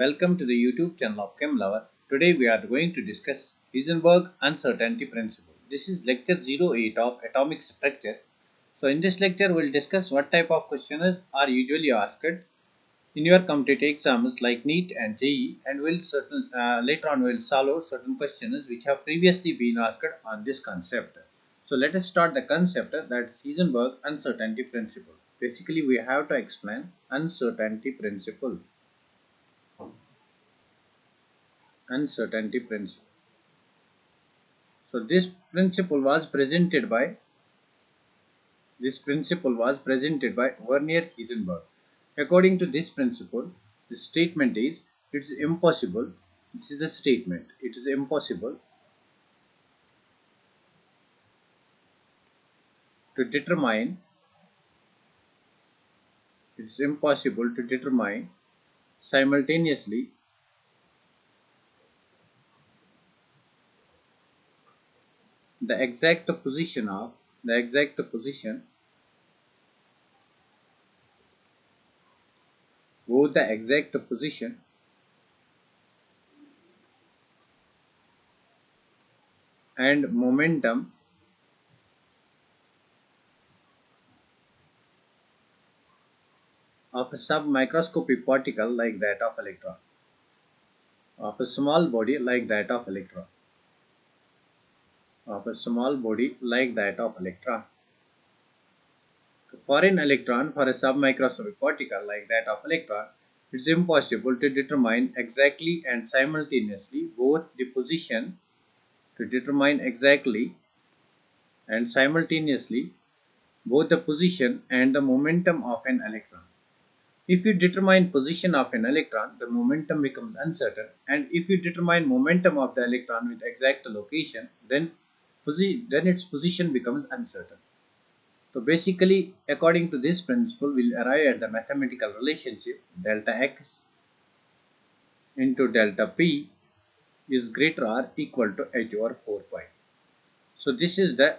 Welcome to the YouTube channel of ChemLover. Today we are going to discuss Heisenberg uncertainty principle. This is lecture 08 of atomic structure. So in this lecture we'll discuss what type of questions are usually asked in your competitive exams like NEET and JEE, and later on we'll solve certain questions which have previously been asked on this concept. So let us start the concept, that's Heisenberg uncertainty principle. Basically we have to explain uncertainty principle. Uncertainty principle. So this principle was presented by Werner Heisenberg. According to this principle, the statement is it is impossible. This is the statement. It is impossible to determine. It is impossible to determine simultaneously the exact position of the exact position both the exact position and momentum of a submicroscopic particle like that of electron, of a small body like that of electron, of a small body like that of electron. For an electron, for a submicroscopic particle like that of electron, it is impossible to determine exactly and simultaneously both the position to determine exactly and simultaneously both the position and the momentum of an electron. If you determine position of an electron, the momentum becomes uncertain, and if you determine momentum of the electron with exact location, then its position becomes uncertain. So basically, according to this principle, we'll arrive at the mathematical relationship delta x into delta p is greater or equal to h over 4 pi. So this is the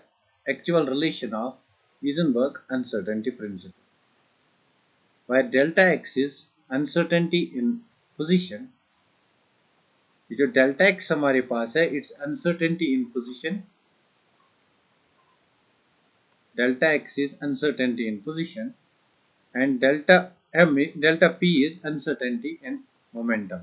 actual relation of Heisenberg uncertainty principle, where delta x is uncertainty in position. जो delta x हमारे पास है it's uncertainty in position, delta x is uncertainty in position, and delta p is uncertainty in momentum.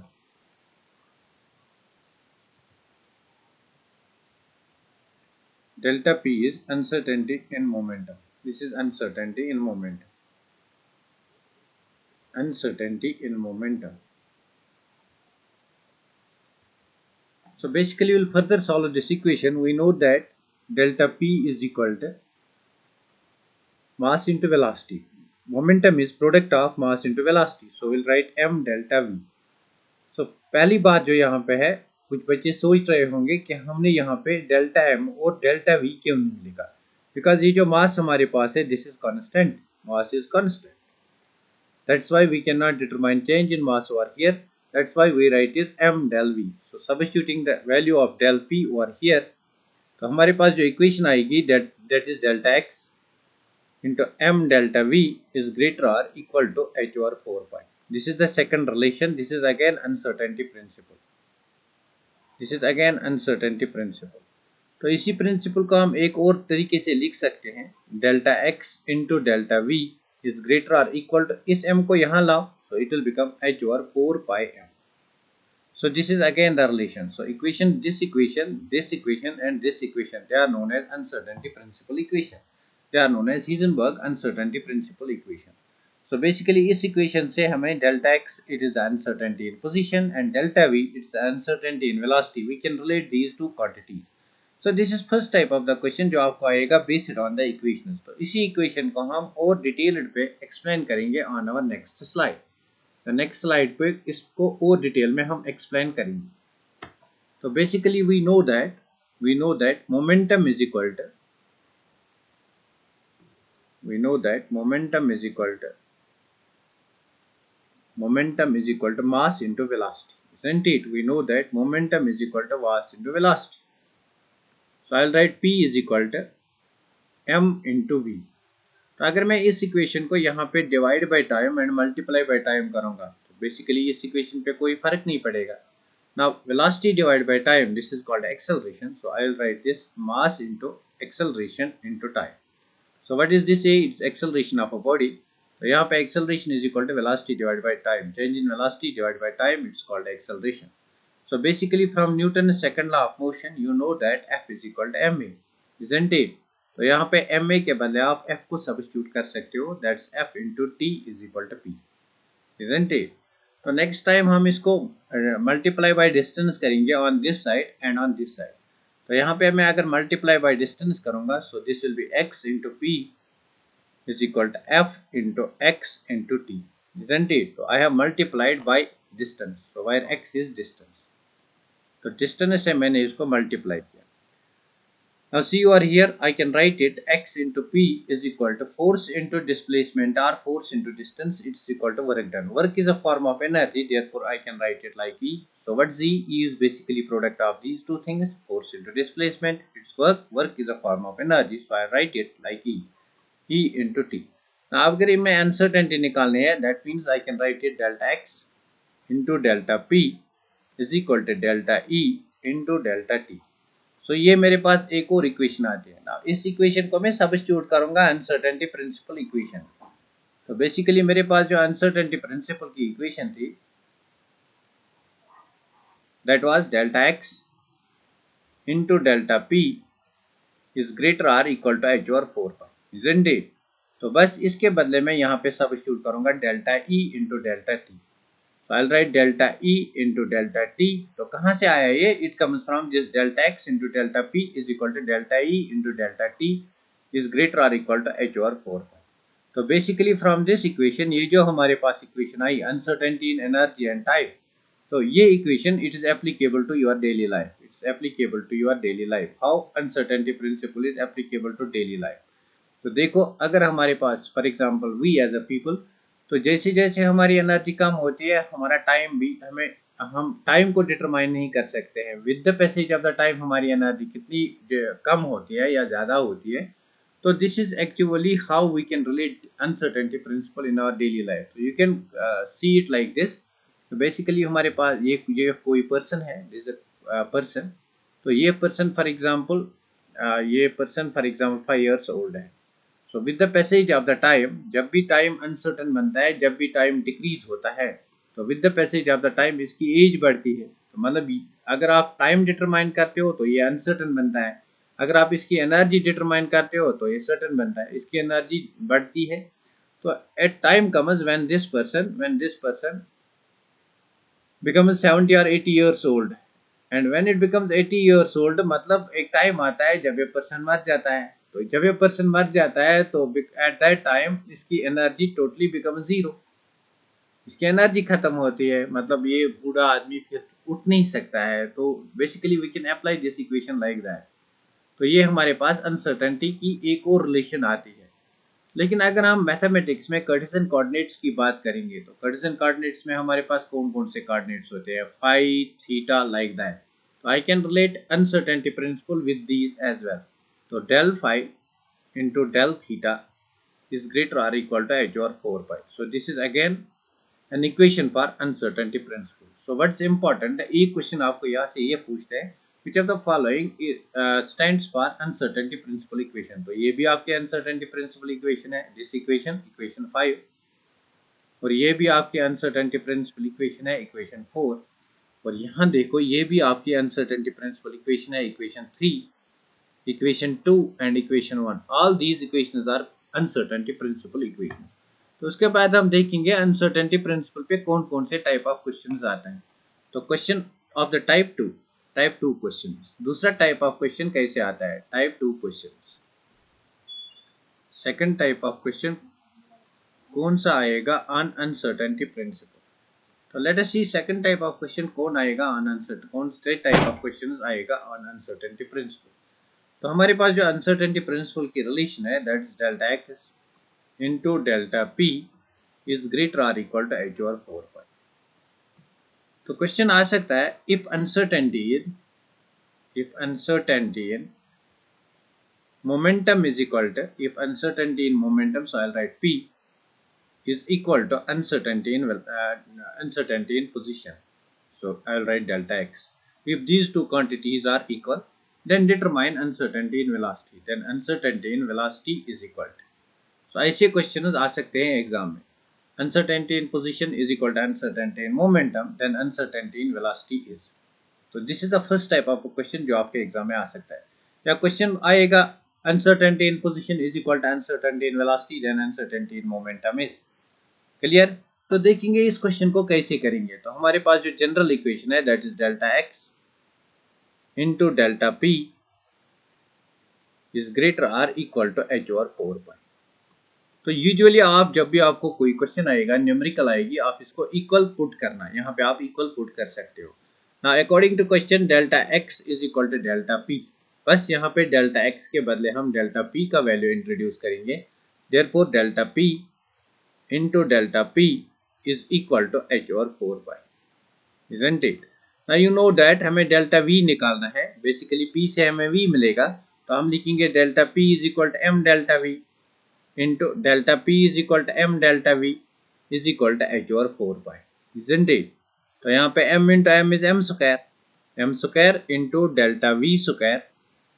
Delta p is uncertainty in momentum. This is uncertainty in momentum. Uncertainty in momentum. So basically we'll further solve this equation. We know that delta p is equal to mass into velocity. Momentum is product of mass into velocity. So we'll write m delta v. So पहली बात जो यहाँ पे है, कुछ बच्चे सोच रहे होंगे कि हमने यहाँ पे डेल्टा एम और डेल्टा वी क्यों नहीं लिखा, बिकॉज ये जो मास हमारे पास है this is constant, mass is constant, that's why we can not determine change in mass over here, that's why we write is M del V. So substituting the value of del P over here, तो हमारे पास जो equation आएगी that is delta X into m delta v is greater or equal to h over 4 pi. This is the second relation. This is again uncertainty principle. This is again uncertainty principle. तो इसी principal को हम एक और तरीके से लिख सकते हैं, delta X into delta we is greater और इक्वल टू, इस m को यहाँ लाओ so it will become h over 4 pi m. So this is again the relation. So this equation and this equation, they are known as uncertainty principle equation. They are known as Heisenberg uncertainty principle equation. So basically इस equation से हमें delta x it is the uncertainty in position and delta v it's the uncertainty in velocity. We can relate these two quantities. So this is first type of the question जो आपको आएगा based on the equations. तो इसी equation को हम और detailed पे explain करेंगे on our next slide. The next slide पे इसको और डिटेल में हम एक्सप्लेन करेंगे. तो basically we know that momentum is equal to mass into velocity, isn't it? We know that momentum is equal to mass into velocity. So I'll write P is equal to m into v. तो अगर मैं इस equation को यहाँ पे divide by time and multiply by time करूँगा तो basically इस इक्वेशन पे कोई फर्क नहीं पड़ेगा. Now velocity divided by time, this is called acceleration. So I will write this mass into acceleration into time. So what is this A? It's acceleration of a body. So यहाँ पे acceleration is equal to velocity divided by time. Change in velocity divided by time, it's called acceleration. So basically from Newton's second law of motion, you know that F is equal to ma, isn't it? तो यहाँ पे ma के बदले आप F को substitute कर सकते हो. That's F into T is equal to P, isn't it? तो नेक्स्ट टाइम हम इसको मल्टीप्लाई बाय डिस्टेंस करेंगे on this side and on this side. तो यहाँ पे मैं अगर मल्टीप्लाई बाय डिस्टेंस करूंगा, so this will be x into P is equal to F into X into T, isn't it? तो I have multiplied by distance, so where x is distance, तो distance से मैंने इसको multiply किया. Now see over here, I can write it x into p is equal to force into displacement or force into distance. It's equal to work done. Work is a form of energy, therefore I can write it like E. So what's E? E is basically product of these two things, force into displacement. It's work. Work is a form of energy, so I write it like E. E into T. Now अगर मैं uncertainty निकालने है, that means I can write it delta x into delta p is equal to delta E into delta T. सो ये मेरे पास एक और equation आती है ना. इस इक्वेशन को मैं सब्स्टिट्यूट करूंगा अनसर्टेनिटी प्रिंसिपल इक्वेशन. तो बेसिकली मेरे पास जो अनसर्टेनिटी प्रिंसिपल की इक्वेशन थी, that was delta X into delta P is greater or equal to H और 4 isn't it? तो बस इसके बदले में यहाँ पे सब्स्टिट्यूट करूंगा delta E into delta T. So I'll write delta E into delta T. तो कहाँ से आया ये? It comes from just delta X into delta P is equal to delta E into delta T is greater or equal to H over 4. तो basically from this equation, ये जो हमारे पास equation I uncertainty in energy and time, तो ये equation it is applicable to your daily life. It's applicable to your daily life. How uncertainty principle is applicable to daily life? तो देखो, अगर हमारे पास for example we as a people, तो जैसे जैसे हमारी एनर्जी कम होती है, हमारा टाइम भी हम टाइम को डिटरमाइन नहीं कर सकते हैं. With the passage of the time हमारी एनर्जी कितनी कम होती है या ज़्यादा होती है. तो this is actually how we can relate uncertainty principle in our daily life. तो you can see it like this. तो बेसिकली हमारे पास ये कोई पर्सन है, दिस पर्सन. तो ये person for example 5 years old है. So with the passage of the time, जब भी टाइम अनसर्टन बनता है, जब भी टाइम डिक्रीज होता है, तो with the passage of the time इसकी एज बढ़ती है. तो मतलब अगर आप टाइम डिटरमाइन करते हो तो ये अनसर्टन बनता है. अगर आप इसकी एनर्जी डिटरमाइन करते हो तो ये सर्टन बनता है. इसकी एनर्जी बढ़ती है. तो at time comes when this person becomes 70 or 80 years old, and when it becomes 80 years old, मतलब एक टाइम आता है जब ये पर्सन मर जाता है. तो जब ये पर्सन मर जाता है तो एट दैट टाइम इसकी एनर्जी टोटली बिकम जीरो. इसकी एनर्जी खत्म होती है, मतलब ये बूढ़ा आदमी फिर उठ नहीं सकता है. तो basically we can apply this equation like that. तो ये हमारे पास अनसर्टेनिटी की एक और रिलेशन आती है. लेकिन अगर हम मैथमेटिक्स में कार्टेशियन कोऑर्डिनेट्स की बात करेंगे, तो कार्टेशियन कोऑर्डिनेट्स में हमारे पास कौन कौन से कोऑर्डिनेट्स होते हैं? Phi, theta, like that. तो I can relate uncertainty principle with these as well. तो del phi into del theta is greater or equal to h over 4 pi. So this is again an equation for uncertainty principle. So what's important, एक question आपको यहाँ से ये पूछते हैं, which of the following stands for uncertainty principle equation. तो ये भी आपके uncertainty principle equation है, this equation 5, और ये भी आपके uncertainty principle equation है equation 4, और यहाँ देखो ये भी आपकी uncertainty principle equation है equation 3, equation 2 and equation 1. all these equations are uncertainty principle equation. तो उसके बाद हम देखेंगे uncertainty principle पे कौन कौन से टाइप ऑफ क्वेश्चंस आते हैं. तो question of the type 2 questions. दूसरा टाइप ऑफ क्वेश्चन कैसे आता है? Type 2 questions. Second type of question कौन सा आएगा ऑन अनसर्टेनिटी प्रिंसिपल. तो let us see second type of question कौन आएगा ऑन अनसर्टेनिटी, कौन से टाइप ऑफ क्वेश्चंस आएगा ऑन अनसर्टेनिटी प्रिंसिपल. तो हमारे पास जो अनसर्टेनिटी प्रिंसिपल की रिलेशन है, that is delta X into delta P is greater or equal to H over 4 pi. तो क्वेश्चन आ सकता है, if uncertainty in momentum is equal to, if uncertainty in momentum, so I'll write P is equal to uncertainty in position. So I will write delta x. If these two quantities are equal, then determine uncertainty in velocity. Then uncertainty in velocity is equal to. So ऐसे question आ सकते हैं exam में. Uncertainty in position is equal to uncertainty in momentum, then uncertainty in velocity is. तो this is the first type of question जो आपके exam में आ सकता है. या क्वेश्चन आएगा uncertainty in position is equal to uncertainty in velocity, then uncertainty in momentum is. Clear. तो देखेंगे इस क्वेश्चन को कैसे करेंगे. तो हमारे पास जो जनरल इक्वेशन है that is delta X into delta P is greater or equal to H over 4 pi. तो यूजुअली आप जब भी आपको कोई क्वेश्चन आएगा न्यूमेरिकल आएगी आप इसको इक्वल पुट करना. यहाँ पे आप इक्वल पुट कर सकते हो. Now according to question delta X is equal to delta P. बस यहाँ पे डेल्टा एक्स के बदले हम डेल्टा पी का वैल्यू इंट्रोड्यूस करेंगे. Therefore delta P into delta P is equal to H over 4 pi. isn't it? Now you know that हमें delta V निकालना है. बेसिकली पी से हमें वी मिलेगा तो हम लिखेंगे delta P is equal to M delta V into delta p is equal to m delta v is equal to h over 4 pi. isn't it? तो यहाँ पे m into m is m square into delta v square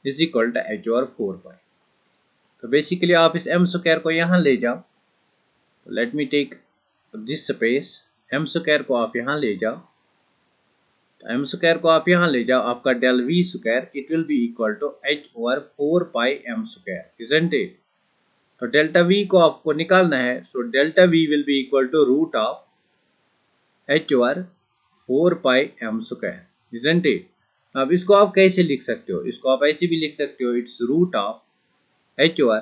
is equal to h over 4 pi. तो basically आप इस m square को यहाँ ले जाओ. तो let me take this space. m square को आप यहाँ ले जाओ. तो m square को आप यहाँ ले जाओ. आपका del v square it will be equal to h over 4 pi m square. isn't it? तो डेल्टा वी को आपको निकालना है. So delta V will be equal to root of H over 4 pi M square. isn't it? अब इसको आप कैसे लिख सकते हो. इसको आप ऐसे भी लिख सकते हो. It's root of H over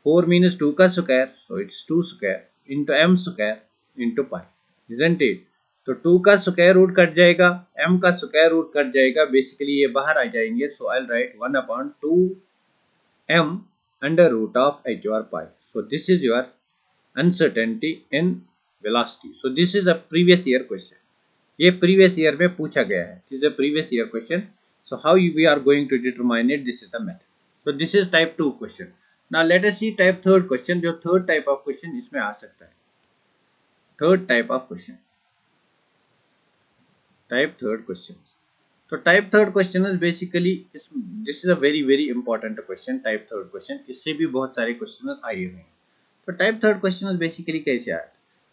4 minus 2 का square. So it's 2 square into M square into pi. isn't it? तो 2 का स्क्वायर रूट कट जाएगा. m का स्क्वायर रूट कट जाएगा. बेसिकली ये बाहर आ जाएंगे. So I will write 1/2 m under root of h over pi. So this is your uncertainty in velocity. So this is a previous year question. ये previous year में पूछा गया है. This is a previous year question. So how we are going to determine it? This is the method. So this is type 2 question. Now let us see type 3rd question. जो third type of question इसमें आ सकता है. Third type of question. Type 3rd question. तो type third question is basically this is a very important question. Type third question इससे भी बहुत सारे question आए हुए हैं. तो टाइप थर्ड क्वेश्चन बेसिकली कैसे आया.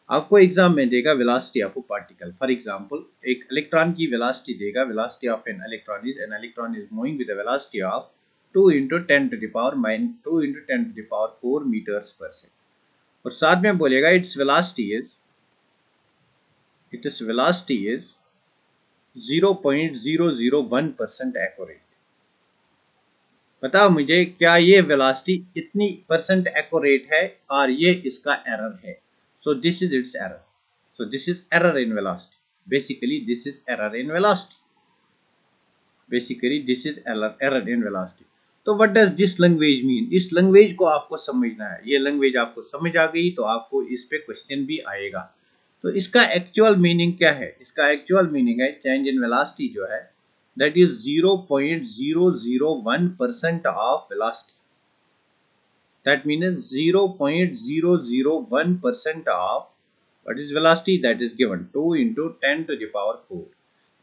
आपको एग्जाम में देगा velocity of a particle. For example एक इलेक्ट्रॉन की वेलोसिटी देगा. Velocity of an electron is moving with the velocity of 2 × 10⁻⁴ meters per second. और साथ में बोलेगा इट्स वेलोसिटी इज 0.001% एक्यूरेट. बताओ मुझे क्या ये वेलोसिटी इतनी परसेंट एक्यूरेट है और ये इसका एरर है. So this is its error. So this is error in velocity. Basically this is error in velocity. तो what does this language mean. इस लैंग्वेज को आपको समझना है. ये लैंग्वेज आपको समझ आ गई तो आपको इस पे क्वेश्चन भी आएगा. तो इसका एक्चुअल मीनिंग क्या है. इसका एक्चुअल मीनिंग है चेंज इन वेलोसिटी जो है that is 0.001% of velocity. That means 0.001% of what is velocity that is given 2 × 10⁴.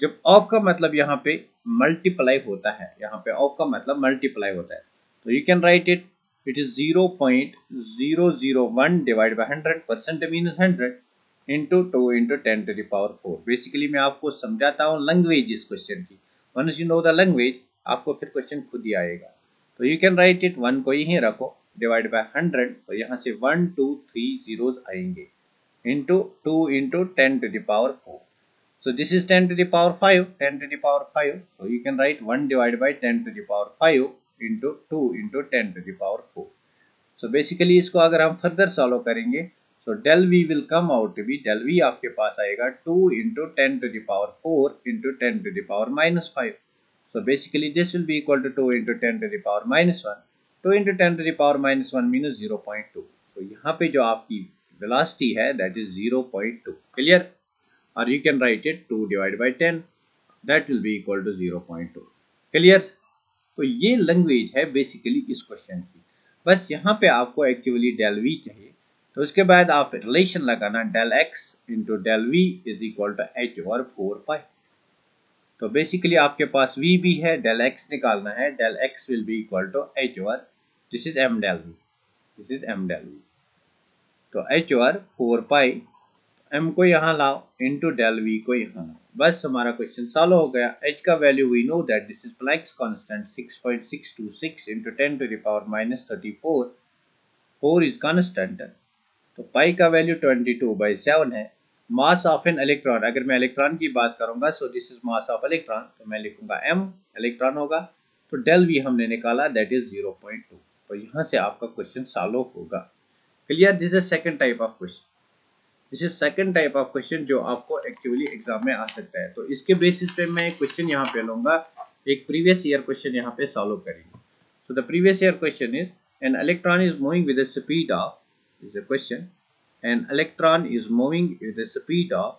जब ऑफ का मतलब यहाँ पे मल्टीप्लाई होता है. यहाँ पे ऑफ का मतलब मल्टीप्लाई होता है. तो you can write it is 0.001 divide by 100% means 100 into 2 × 10⁴. Basically मैं आपको समझाता हूँ लैंग्वेज इस क्वेश्चन की. Once you know the language आपको फिर क्वेश्चन खुद ही आएगा. तो यू कैन राइट इट 1 को यहीं रखो डिवाइड बाय 100. तो यहाँ से 1 2 3 zeros आएंगे into 2 × 10⁴. So this is 10⁵. So you can write 1 divided by 10⁵ into 2 × 10⁴. So basically इसको अगर हम फर्दर सॉल्व करेंगे so del v will come out to be del v आपके पास आएगा 2 × 10⁴ into 10⁻⁻5. So basically this will be equal to 2 × 10⁻⁻1. 2 × 10⁻⁻1 means 0.2. So यहाँ पे जो आपकी velocity है that is 0.2. Clear? Or you can write it 2 divided by 10 that will be equal to 0.2. Clear? तो ये language है बेसिकली इस क्वेश्चन की. बस यहाँ पे आपको एक्चुअली del v चाहिए. तो उसके बाद आप रिलेशन लगाना del X into del V is equal to H over 4 pi. तो बेसिकली आपके पास v भी है, डेल एक्स निकालना है, del X will be equal to H over, this is M del V, this is M del V. तो H over 4 pi, M को यहाँ लाओ इंटू डेल वी को यहाँ लाओ, बस हमारा क्वेश्चन सॉल्व हो गया। एच का value we know that this is Planck's constant 6.626 into 10 to the power minus 34, 4 is constant. तो पाई का वैल्यू 22/7 है। मास ऑफ एन इलेक्ट्रॉन, अगर मैं इलेक्ट्रॉन की बात करूंगा so this is mass of electron, तो मैं लिखूंगा m, इलेक्ट्रॉन होगा। तो डेल वी हमने निकाला दैट इज 0.2। तो यहाँ से आपका क्वेश्चन सॉल्व होगा। Clear? This is second type of question, this is second type of question जो आपको एक्चुअली एग्जाम में आ सकता है। तो इसके बेसिस पे मैं क्वेश्चन यहाँ पे लूंगा, एक प्रीवियस ईयर क्वेश्चन यहाँ पे सॉल्व करेंगे। So the previous year question is an electron is moving with the speed of, is a question, an electron is moving with the speed of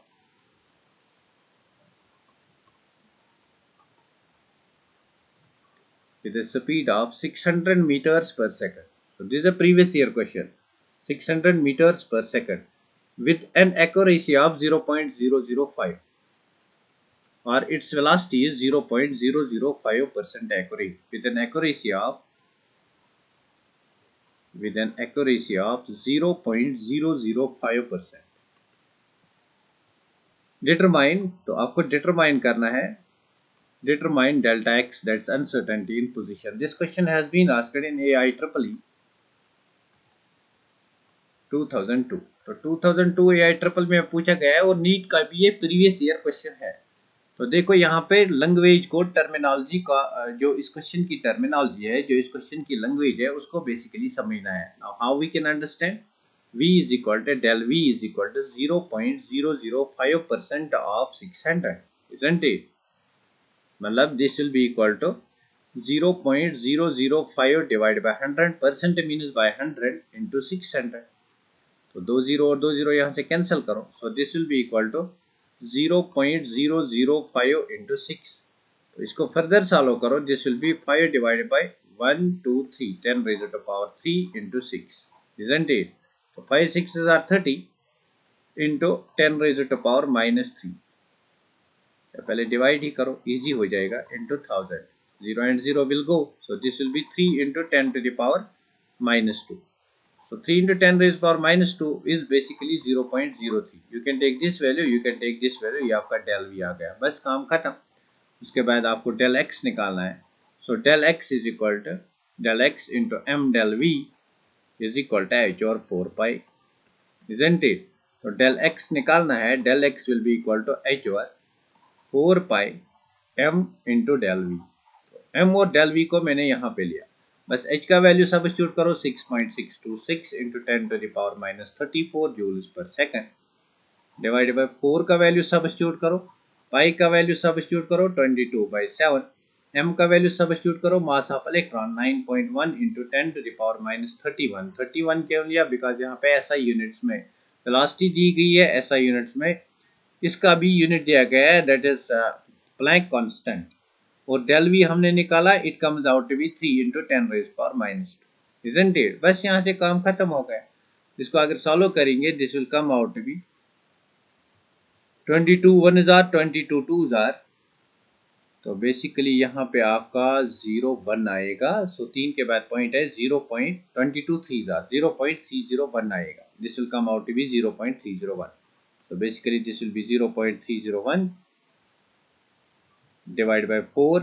with a speed of 600 meters per second. So this is a previous year question. 600 meters per second with an accuracy of 0.005, or its velocity is 0.005% accurate with an accuracy of 0.005%. Determine, तो आपको determine करना है, determine delta x, that's uncertainty in position. This question has been asked in AIEEE 2002। तो 2002 AIEEE में पूछा गया है और नीट का भी ये प्रीवियस ईयर क्वेश्चन है। तो देखो यहाँ पे लैंग्वेज को, टर्मिनोलॉजी का, जो इस क्वेश्चन की टर्मिनोलॉजी है, जो इस क्वेश्चन की लैंग्वेज है, उसको बेसिकली समझना है। Now how we can understand, v is equal to del v is equal to 0.005% of 600, isn't it? मतलब this will be equal to 0.005 divide by 100%, means by 100 into 600। तो 2 0 और 2 0 यहाँ से कैंसिल करो, so this will be equal to 0.005 into 6। तो इसको further solve करो, this will be 5 divided by 1 2 3 10 raised to power 3 into 6, isn't it? तो 5 6s are 30 इंटू 10 raised to power -3। पहले डिवाइड ही करो, इजी हो जाएगा, into 1000, 0 and 0 will go, so this will be 3 into 10 to the power -2। So 3 into 10 raised power -2 is basically 0.03। you can take this value, you can take this value, ये आपका del we आ गया, बस काम खत्म। उसके बाद आपको डेल एक्स निकालना है। So del X is equal to del X into M del V is equal to H और 4 पाई, isn't it? तो डेल एक्स निकालना है, del X will be equal to H और 4 pi m into del V. m और del v को मैंने यहाँ पे लिया, बस h का वैल्यू सब्स्टिट्यूट करो, 6.626 into 10 to the power -34 joules per second, divided by 4 का वैल्यू सब्स्टिट्यूट करो, पाई का वैल्यू सब्स्टिट्यूट करो 22/7, m का वैल्यू सब्स्टिट्यूट करो, mass of electron 9.1 into 10 to the power -31। 31 क्यों लिया? बिकॉज यहाँ पे SI यूनिट्स में वेलोसिटी दी गई है, SI यूनिट्स में इसका भी यूनिट दिया गया है, दैट इज प्लैंक कांस्टेंट। और डेल वी हमने निकाला, it comes out to be 3 into 10 raised power -2, isn't it? बस यहाँ से काम खत्म हो गया। इसको अगर सॉल्व करेंगे, this will come out to be 22 1s are 22 2s are, तो बेसिकली यहाँ पे आपका 0 1 आएगा। सो 3 के बाद पॉइंट है 0.22 3s are 0.301 आएगा, this will come out to be 0.301। So basically this will be 0.301 divided by 4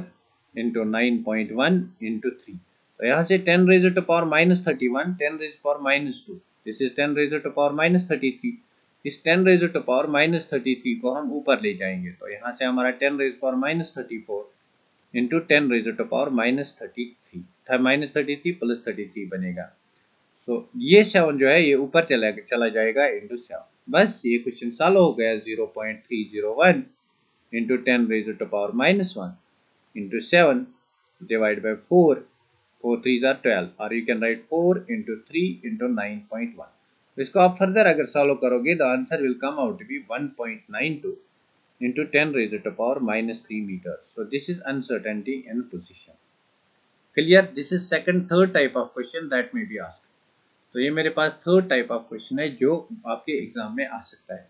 into 9.1 into 3। तो यहाँ से 10 raised to power -31, 10 raised to power -2, this is 10 raised to power -33। इस 10 raised to power -33 को हम ऊपर ले जाएंगे, तो यहाँ से हमारा 10 raised to power -34 into 10 raised to power -33, -33 plus 33 बनेगा। सो ये 7 जो है ये ऊपर चला जाएगा इंटू 7, बस ये क्वेश्चन सॉल्व हो गया। 0.301 into 10 raised to power -1 into 7 divide by 4, 4 3s are 12, और you can write 4 into 3 into 9.1। तो इसको आप फर्दर अगर सॉल्व करोगे, the answer will come out to be 1.92 into 10 raised to power -3 meter. So this is uncertainty in position. Clear? This is second third type of question that may be asked. तो ये मेरे पास third type of question है जो आपके exam में आ सकता है।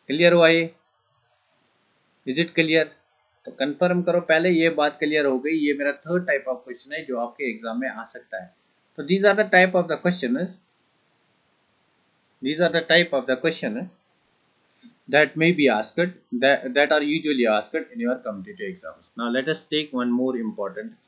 Clear हुआ ये? Is it clear? तो कंफर्म करो, पहले ये बात क्लियर हो गई, ये मेरा थर्ड टाइप ऑफ क्वेश्चन है जो आपके एग्जाम में आ सकता है। तो these are the type of the question, these are the type of the question that may be asked, that are usually asked in your competitive exams. Now let us take one more important